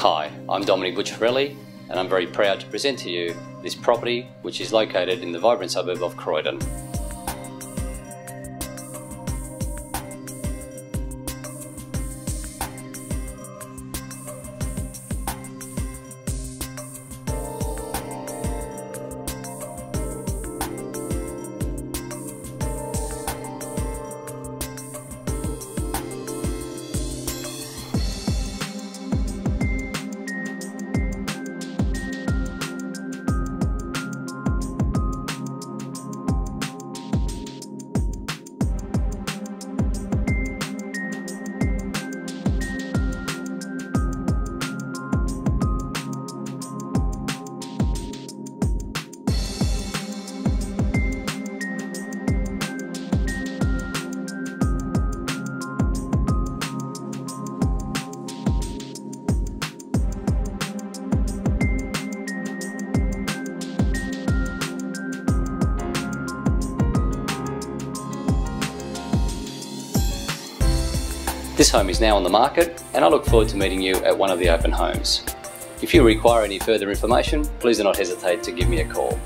Hi, I'm Dominic Butcherelli and I'm very proud to present to you this property which is located in the vibrant suburb of Croydon. This home is now on the market and I look forward to meeting you at one of the open homes. If you require any further information, please do not hesitate to give me a call.